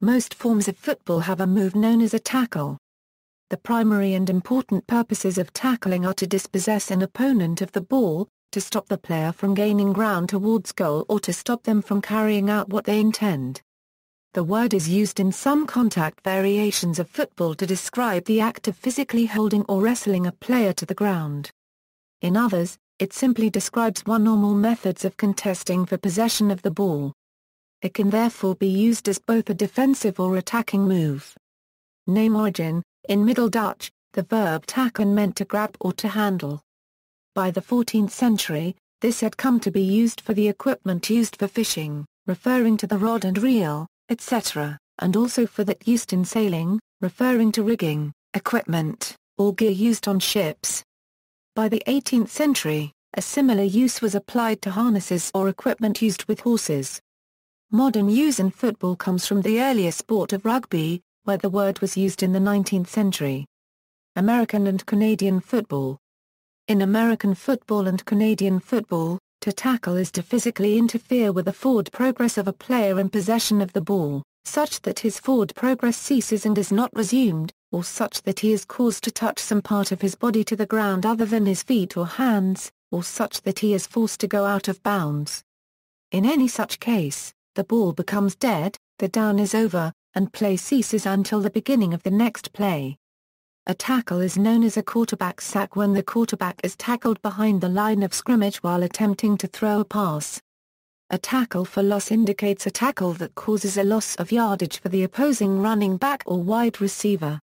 Most forms of football have a move known as a tackle. The primary and important purposes of tackling are to dispossess an opponent of the ball, to stop the player from gaining ground towards goal, or to stop them from carrying out what they intend. The word is used in some contact variations of football to describe the act of physically holding or wrestling a player to the ground. In others, it simply describes one or more methods of contesting for possession of the ball. It can therefore be used as both a defensive or attacking move. Name origin: in Middle Dutch, the verb tacken meant to grab or to handle. By the 14th century, this had come to be used for the equipment used for fishing, referring to the rod and reel, etc., and also for that used in sailing, referring to rigging, equipment, or gear used on ships. By the 18th century, a similar use was applied to harnesses or equipment used with horses. Modern use in football comes from the earlier sport of rugby, where the word was used in the 19th century. American and Canadian football. In American football and Canadian football, to tackle is to physically interfere with the forward progress of a player in possession of the ball, such that his forward progress ceases and is not resumed, or such that he is caused to touch some part of his body to the ground other than his feet or hands, or such that he is forced to go out of bounds. In any such case, the ball becomes dead, the down is over, and play ceases until the beginning of the next play. A tackle is known as a quarterback sack when the quarterback is tackled behind the line of scrimmage while attempting to throw a pass. A tackle for loss indicates a tackle that causes a loss of yardage for the opposing running back or wide receiver.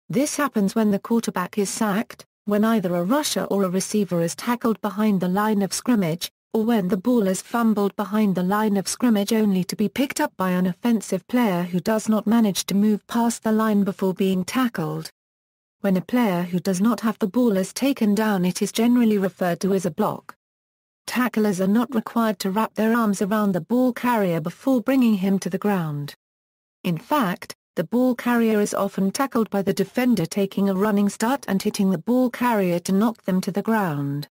This happens when the quarterback is sacked, when either a rusher or a receiver is tackled behind the line of scrimmage, or when the ball is fumbled behind the line of scrimmage only to be picked up by an offensive player who does not manage to move past the line before being tackled. When a player who does not have the ball is taken down, it is generally referred to as a block. Tacklers are not required to wrap their arms around the ball carrier before bringing him to the ground. In fact, the ball carrier is often tackled by the defender taking a running start and hitting the ball carrier to knock them to the ground.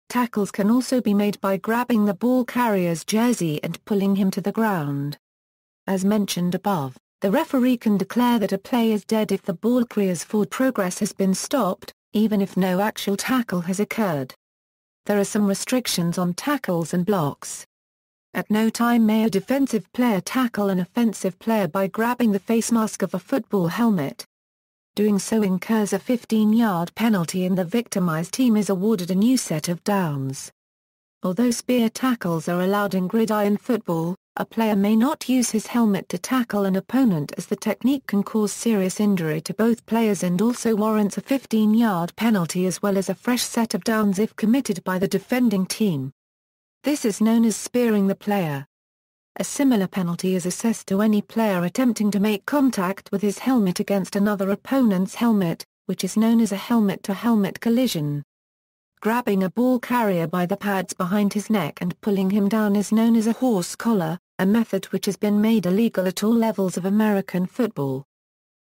Tackles can also be made by grabbing the ball carrier's jersey and pulling him to the ground. As mentioned above, the referee can declare that a play is dead if the ball carrier's forward progress has been stopped, even if no actual tackle has occurred. There are some restrictions on tackles and blocks. At no time may a defensive player tackle an offensive player by grabbing the face mask of a football helmet. Doing so incurs a 15-yard penalty and the victimized team is awarded a new set of downs. Although spear tackles are allowed in gridiron football, a player may not use his helmet to tackle an opponent as the technique can cause serious injury to both players and also warrants a 15-yard penalty as well as a fresh set of downs if committed by the defending team. This is known as spearing the player. A similar penalty is assessed to any player attempting to make contact with his helmet against another opponent's helmet, which is known as a helmet-to-helmet collision. Grabbing a ball carrier by the pads behind his neck and pulling him down is known as a horse collar, a method which has been made illegal at all levels of American football.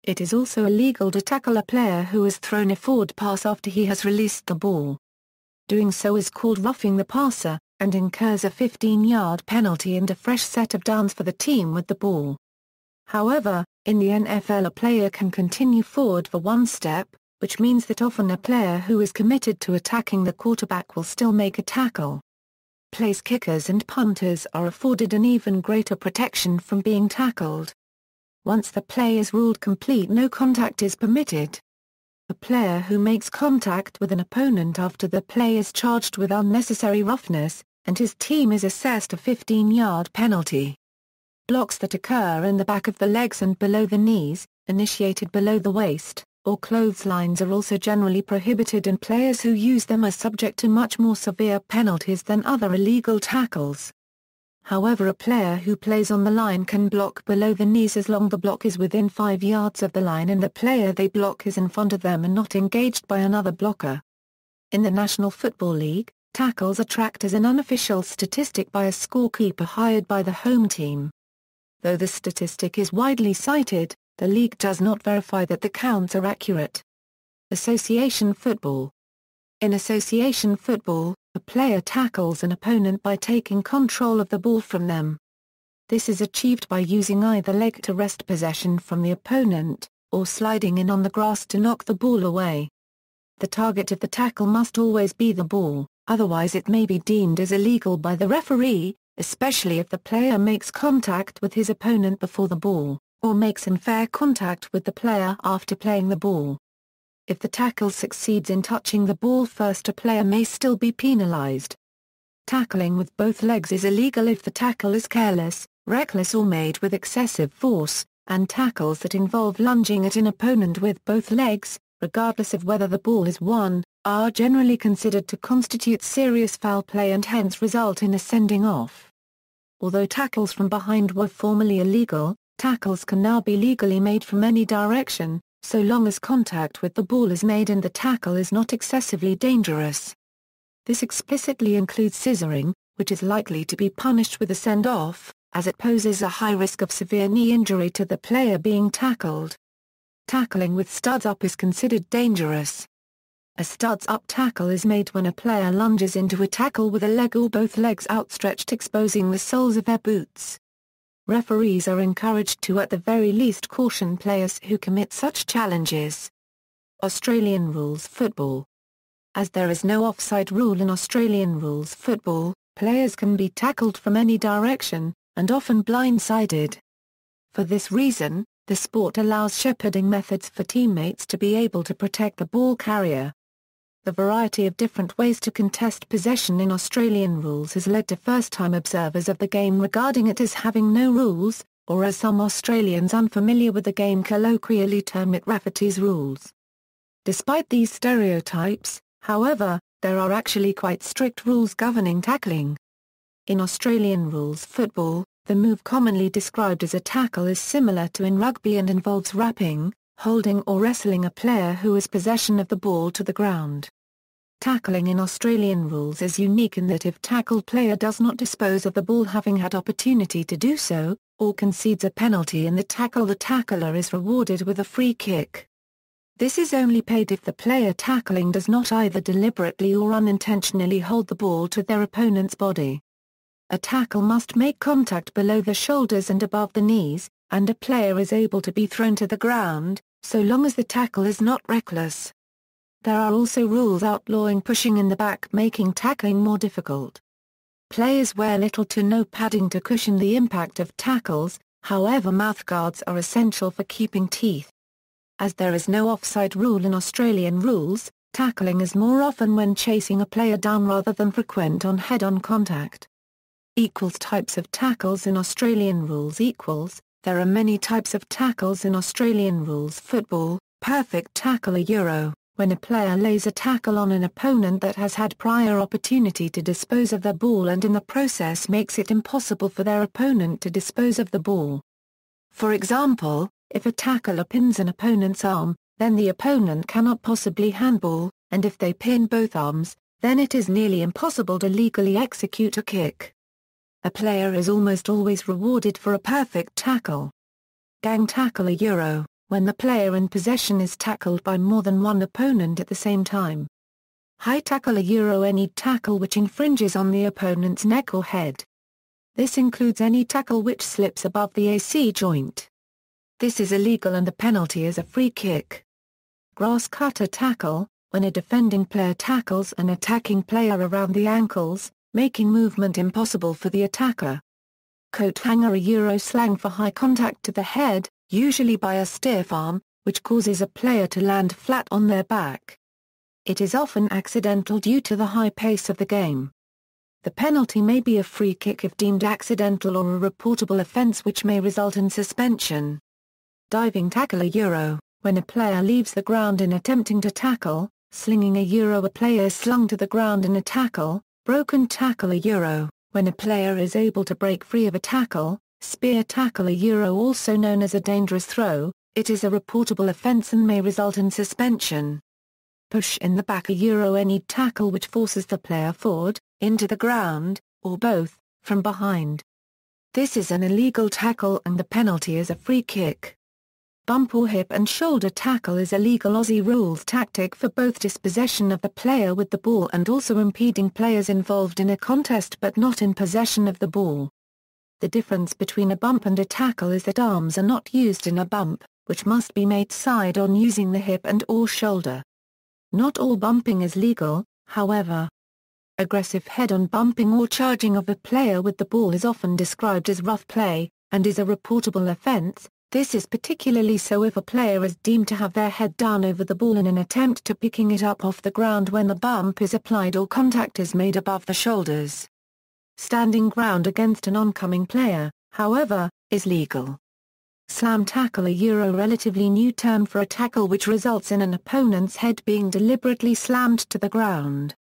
It is also illegal to tackle a player who has thrown a forward pass after he has released the ball. Doing so is called roughing the passer, and incurs a 15-yard penalty and a fresh set of downs for the team with the ball. However, in the NFL a player can continue forward for one step, which means that often a player who is committed to attacking the quarterback will still make a tackle. Place kickers and punters are afforded an even greater protection from being tackled. Once the play is ruled complete, no contact is permitted. A player who makes contact with an opponent after the play is charged with unnecessary roughness, and his team is assessed a 15-yard penalty. Blocks that occur in the back of the legs and below the knees, initiated below the waist, or clotheslines are also generally prohibited, and players who use them are subject to much more severe penalties than other illegal tackles. However, a player who plays on the line can block below the knees as long as the block is within 5 yards of the line and the player they block is in front of them and not engaged by another blocker. In the National Football League, tackles are tracked as an unofficial statistic by a scorekeeper hired by the home team. Though the statistic is widely cited, the league does not verify that the counts are accurate. Association football. In association football, a player tackles an opponent by taking control of the ball from them. This is achieved by using either leg to wrest possession from the opponent, or sliding in on the grass to knock the ball away. The target of the tackle must always be the ball, otherwise it may be deemed as illegal by the referee, especially if the player makes contact with his opponent before the ball, or makes unfair contact with the player after playing the ball. If the tackle succeeds in touching the ball first, a player may still be penalized. Tackling with both legs is illegal if the tackle is careless, reckless or made with excessive force, and tackles that involve lunging at an opponent with both legs, regardless of whether the ball is won, are generally considered to constitute serious foul play and hence result in a sending off. Although tackles from behind were formerly illegal, tackles can now be legally made from any direction, so long as contact with the ball is made and the tackle is not excessively dangerous. This explicitly includes scissoring, which is likely to be punished with a send-off, as it poses a high risk of severe knee injury to the player being tackled. Tackling with studs up is considered dangerous. A studs up tackle is made when a player lunges into a tackle with a leg or both legs outstretched, exposing the soles of their boots. Referees are encouraged to at the very least caution players who commit such challenges. Australian rules football. As there is no offside rule in Australian rules football, players can be tackled from any direction, and often blindsided. For this reason, the sport allows shepherding methods for teammates to be able to protect the ball carrier. The variety of different ways to contest possession in Australian rules has led to first-time observers of the game regarding it as having no rules, or as some Australians unfamiliar with the game colloquially term it Rafferty's rules. Despite these stereotypes, however, there are actually quite strict rules governing tackling. In Australian rules football, the move commonly described as a tackle is similar to in rugby and involves wrapping, holding or wrestling a player who has possession of the ball to the ground. Tackling in Australian rules is unique in that if tackled player does not dispose of the ball having had opportunity to do so, or concedes a penalty in the tackle, the tackler is rewarded with a free kick. This is only paid if the player tackling does not either deliberately or unintentionally hold the ball to their opponent's body. A tackle must make contact below the shoulders and above the knees, and a player is able to be thrown to the ground, so long as the tackle is not reckless. There are also rules outlawing pushing in the back, making tackling more difficult. Players wear little to no padding to cushion the impact of tackles, however mouthguards are essential for keeping teeth. As there is no offside rule in Australian rules, tackling is more often when chasing a player down rather than frequent on head-on contact. Types of tackles in Australian rules. There are many types of tackles in Australian rules football. Perfect tackle. Euro, when a player lays a tackle on an opponent that has had prior opportunity to dispose of their ball and in the process makes it impossible for their opponent to dispose of the ball. For example, if a tackler pins an opponent's arm, then the opponent cannot possibly handball, and if they pin both arms, then it is nearly impossible to legally execute a kick. A player is almost always rewarded for a perfect tackle. Gang tackle. Euro, when the player in possession is tackled by more than one opponent at the same time. High tackle. Euro, any tackle which infringes on the opponent's neck or head. This includes any tackle which slips above the AC joint. This is illegal and the penalty is a free kick. Grass cutter tackle, when a defending player tackles an attacking player around the ankles, making movement impossible for the attacker. Coat hanger. Euro, slang for high contact to the head, usually by a stiff arm, which causes a player to land flat on their back. It is often accidental due to the high pace of the game. The penalty may be a free kick if deemed accidental or a reportable offence which may result in suspension. Diving tackle. Euro, when a player leaves the ground in attempting to tackle. Slinging. Euro, a player is slung to the ground in a tackle. Broken tackle. Euro, when a player is able to break free of a tackle. Spear tackle. Euro, also known as a dangerous throw, it is a reportable offence and may result in suspension. Push in the back. Euro, any tackle which forces the player forward, into the ground, or both, from behind. This is an illegal tackle and the penalty is a free kick. Bump or hip and shoulder tackle is a legal Aussie rules tactic for both dispossession of the player with the ball and also impeding players involved in a contest but not in possession of the ball. The difference between a bump and a tackle is that arms are not used in a bump, which must be made side-on using the hip and/or shoulder. Not all bumping is legal, however. Aggressive head-on bumping or charging of a player with the ball is often described as rough play, and is a reportable offense. This is particularly so if a player is deemed to have their head down over the ball in an attempt to picking it up off the ground when the bump is applied or contact is made above the shoulders. Standing ground against an oncoming player, however, is legal. Slam tackle, a relatively new term for a tackle which results in an opponent's head being deliberately slammed to the ground.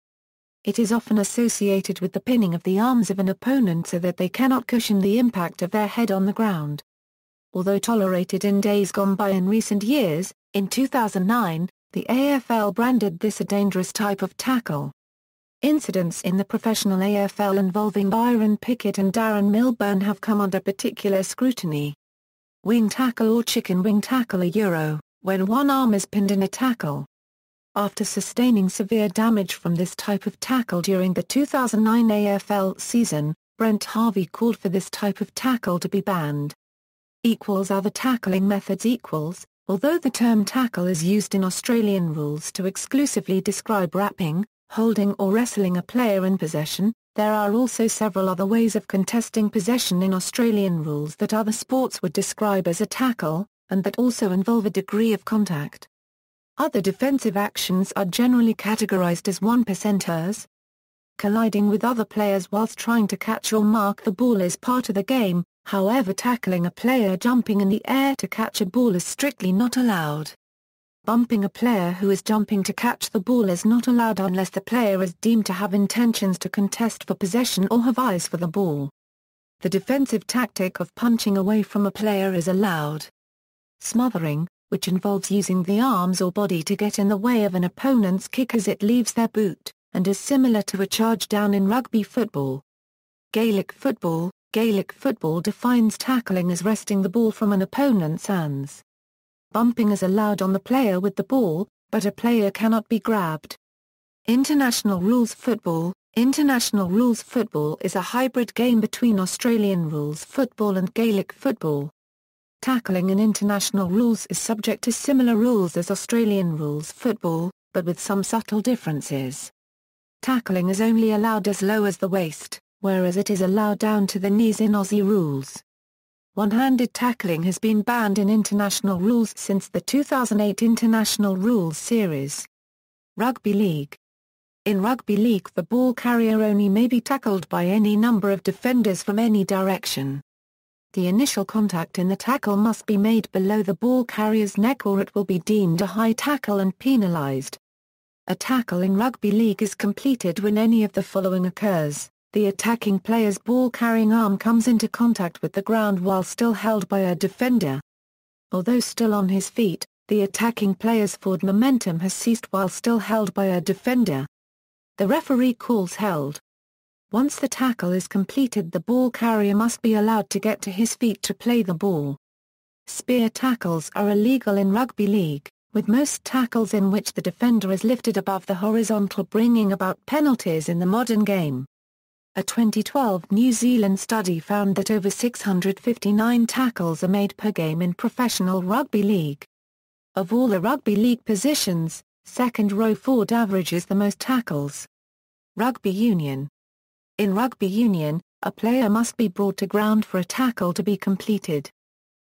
It is often associated with the pinning of the arms of an opponent so that they cannot cushion the impact of their head on the ground. Although tolerated in days gone by in recent years, in 2009, the AFL branded this a dangerous type of tackle. Incidents in the professional AFL involving Byron Pickett and Darren Milburn have come under particular scrutiny. Wing tackle or chicken wing tackle, when one arm is pinned in a tackle. After sustaining severe damage from this type of tackle during the 2009 AFL season, Brent Harvey called for this type of tackle to be banned. Other tackling methods. Although the term tackle is used in Australian rules to exclusively describe wrapping, holding or wrestling a player in possession, there are also several other ways of contesting possession in Australian rules that other sports would describe as a tackle, and that also involve a degree of contact. Other defensive actions are generally categorized as one-percenters. Colliding with other players whilst trying to catch or mark the ball is part of the game, however tackling a player jumping in the air to catch a ball is strictly not allowed. Bumping a player who is jumping to catch the ball is not allowed unless the player is deemed to have intentions to contest for possession or have eyes for the ball. The defensive tactic of punching away from a player is allowed. Smothering, which involves using the arms or body to get in the way of an opponent's kick as it leaves their boot, and is similar to a charge down in rugby football. Gaelic football defines tackling as wresting the ball from an opponent's hands. Bumping is allowed on the player with the ball, but a player cannot be grabbed. International rules football is a hybrid game between Australian rules football and Gaelic football. Tackling in international rules is subject to similar rules as Australian rules football, but with some subtle differences. Tackling is only allowed as low as the waist, whereas it is allowed down to the knees in Aussie rules. One-handed tackling has been banned in international rules since the 2008 International Rules Series. Rugby League. In rugby league, the ball carrier only may be tackled by any number of defenders from any direction. The initial contact in the tackle must be made below the ball carrier's neck or it will be deemed a high tackle and penalised. A tackle in rugby league is completed when any of the following occurs. The attacking player's ball-carrying arm comes into contact with the ground while still held by a defender. Although still on his feet, the attacking player's forward momentum has ceased while still held by a defender. The referee calls held. Once the tackle is completed, the ball carrier must be allowed to get to his feet to play the ball. Spear tackles are illegal in rugby league, with most tackles in which the defender is lifted above the horizontal bringing about penalties in the modern game. A 2012 New Zealand study found that over 659 tackles are made per game in professional rugby league. Of all the rugby league positions, second row forward averages the most tackles. Rugby union. In rugby union, a player must be brought to ground for a tackle to be completed.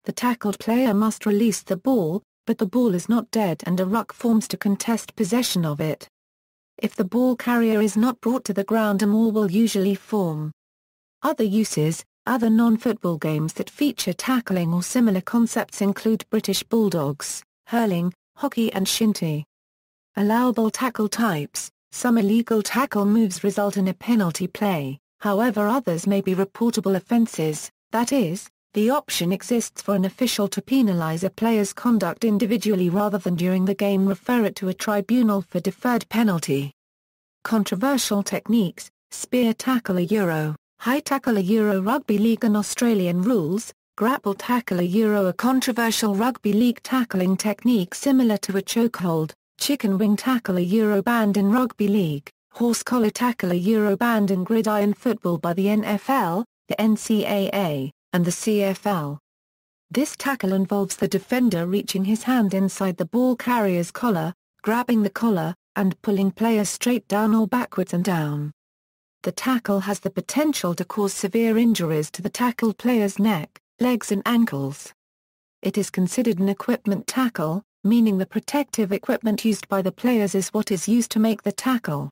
The tackled player must release the ball, but the ball is not dead and a ruck forms to contest possession of it. If the ball carrier is not brought to the ground, a maul will usually form. Other uses. Other non-football games that feature tackling or similar concepts include British Bulldogs, hurling, hockey and shinty. Allowable tackle types. Some illegal tackle moves result in a penalty play, however others may be reportable offences, that is, the option exists for an official to penalise a player's conduct individually rather than during the game refer it to a tribunal for deferred penalty. Controversial techniques. Spear tackle, high tackle, rugby league and Australian rules. Grapple tackle, a controversial rugby league tackling technique similar to a chokehold. Chicken wing tackle, banned in rugby league. Horse collar tackle, banned in gridiron football by the NFL. the NCAA, and the CFL. This tackle involves the defender reaching his hand inside the ball carrier's collar, grabbing the collar, and pulling players straight down or backwards and down. The tackle has the potential to cause severe injuries to the tackled player's neck, legs and ankles. It is considered an equipment tackle, meaning the protective equipment used by the players is what is used to make the tackle.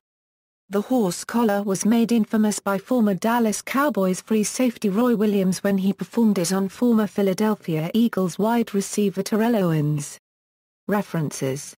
The horse collar was made infamous by former Dallas Cowboys free safety Roy Williams when he performed it on former Philadelphia Eagles wide receiver Terrell Owens. References